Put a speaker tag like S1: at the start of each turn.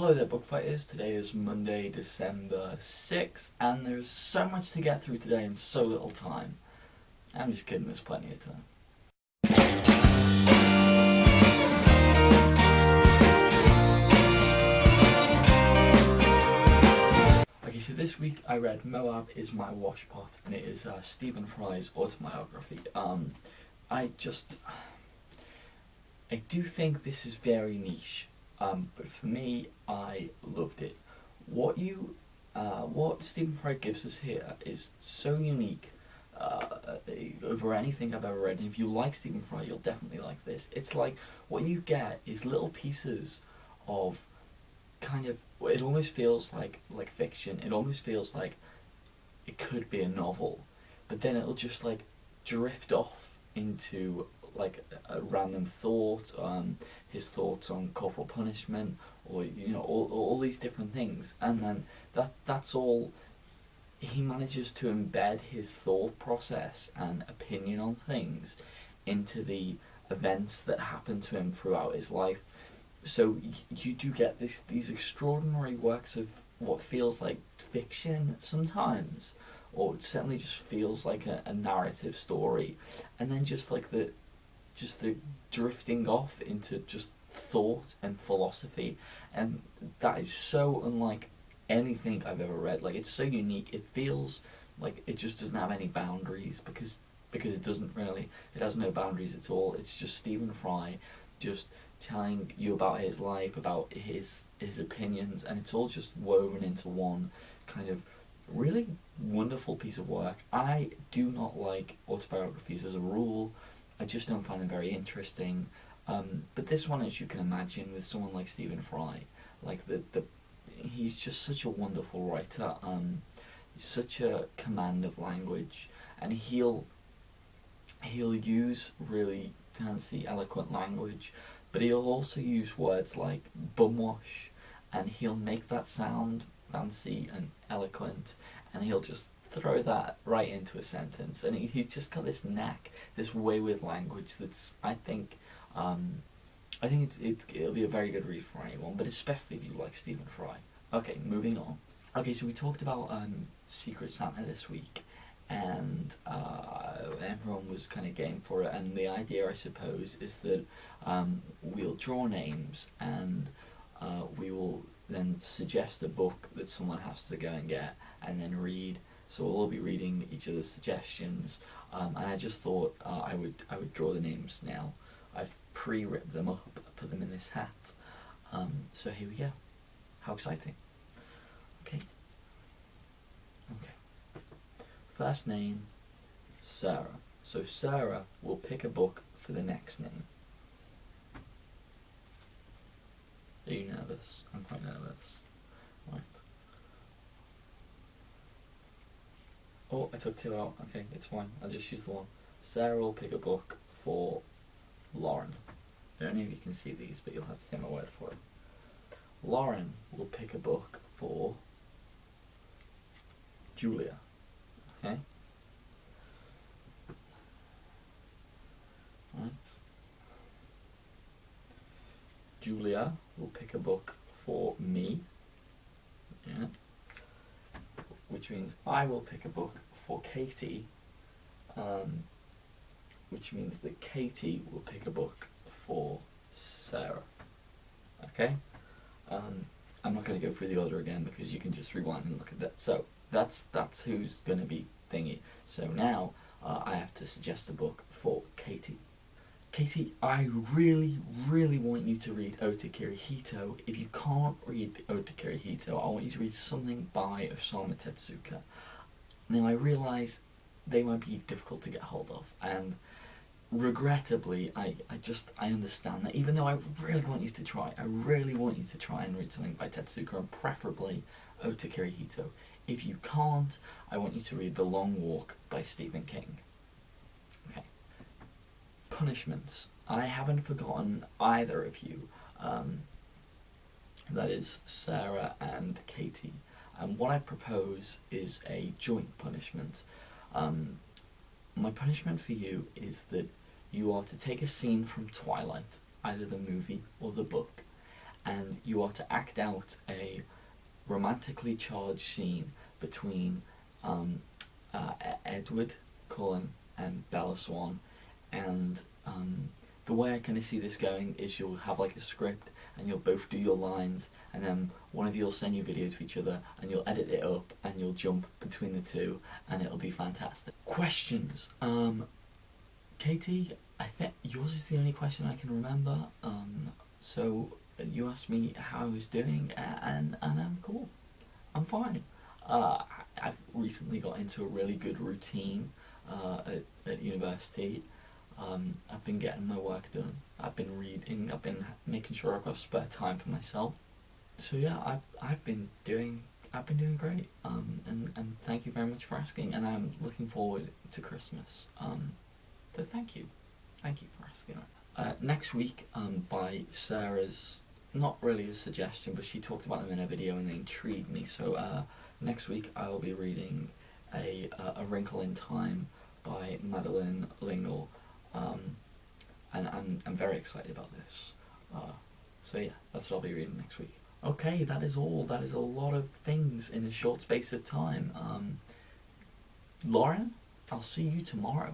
S1: Hello there, book fighters. Today is Monday, December 6th, and there's so much to get through today in so little time. I'm just kidding, there's plenty of time. Okay, so this week I read Moab is My Washpot, and it is Stephen Fry's autobiography. I do think this is very niche. But for me, I loved it. What Stephen Fry gives us here is so unique over anything I've ever read. And if you like Stephen Fry, you'll definitely like this. It's like what you get is little pieces of kind of. It almost feels like fiction. It almost feels like it could be a novel, but then it'll just like drift off into like a random thought, his thoughts on corporal punishment, or all these different things, and then that's all. He manages to embed his thought process and opinion on things into the events that happen to him throughout his life. So you do get these extraordinary works of what feels like fiction sometimes, or it certainly just feels like a narrative story, and then just the drifting off into just thought and philosophy, and that is so unlike anything I've ever read. Like, it's so unique. It feels like it just doesn't have any boundaries because it doesn't really. It has no boundaries at all. It's just Stephen Fry just telling you about his life, about his opinions, and it's all just woven into one kind of really wonderful piece of work. I do not like autobiographies as a rule. I just don't find them very interesting. But this one, as you can imagine, with someone like Stephen Fry, like he's just such a wonderful writer. Such a command of language, and he'll use really fancy, eloquent language, but he'll also use words like bumwash, and he'll make that sound fancy and eloquent, and he'll just throw that right into a sentence, and he's just got this knack, this way with language that's, I think it'll be a very good read for anyone, but especially if you like Stephen Fry. Okay, moving on. Okay, so we talked about Secret Santa this week, and everyone was kind of game for it, and the idea, I suppose, is that we'll draw names, and we will then suggest a book that someone has to go and get and then read. So we'll all be reading each other's suggestions, and I just thought I would draw the names now. I've pre-written them up, put them in this hat. So here we go. How exciting! Okay. First name, Sarah. So Sarah will pick a book for the next name. Are you nervous? I'm quite nervous. Right. Oh, I took two out. Okay, it's fine. I'll just use the one. Sarah will pick a book for Lauren. I don't know if you can see these, but you'll have to take my word for it. Lauren will pick a book for Julia. Okay? Right. Julia will pick a book for me. Yeah. Which means I will pick a book for Katie. Which means that Katie will pick a book for Sarah. Okay? I'm not going to go through the order again because you can just rewind and look at that. So that's who's going to be thingy. So now I have to suggest a book for Katie. Katie, I really, really want you to read Ode to Kirihito. If you can't read Ode to Kirihito, I want you to read something by Osamu Tezuka. Now, I realise they might be difficult to get hold of, and regrettably, I understand that, even though I really want you to try. I really want you to try and read something by Tezuka, and preferably Ode to Kirihito. If you can't, I want you to read The Long Walk by Stephen King. Okay. Punishments. I haven't forgotten either of you. That is Sarah and Katie. And what I propose is a joint punishment. My punishment for you is that you are to take a scene from Twilight, either the movie or the book, and you are to act out a romantically charged scene between Edward Cullen and Bella Swan, and the way I kind of see this going is you'll have like a script and you'll both do your lines, and then one of you will send your video to each other and you'll edit it up and you'll jump between the two and it'll be fantastic. Questions. Katie, I think yours is the only question I can remember. So you asked me how I was doing, and I'm cool. I'm fine. I've recently got into a really good routine at university. I've been getting my work done. I've been reading. I've been making sure I've got spare time for myself. So yeah, I've been doing great. And thank you very much for asking. And I'm looking forward to Christmas. So thank you for asking. Next week, by Sarah's, not really a suggestion, but she talked about them in a video and they intrigued me. So next week I will be reading a Wrinkle in Time by Madeleine L'Engle. And I'm very excited about this. So yeah, that's what I'll be reading next week. Okay, that is all. That is a lot of things in a short space of time. Lauren, I'll see you tomorrow.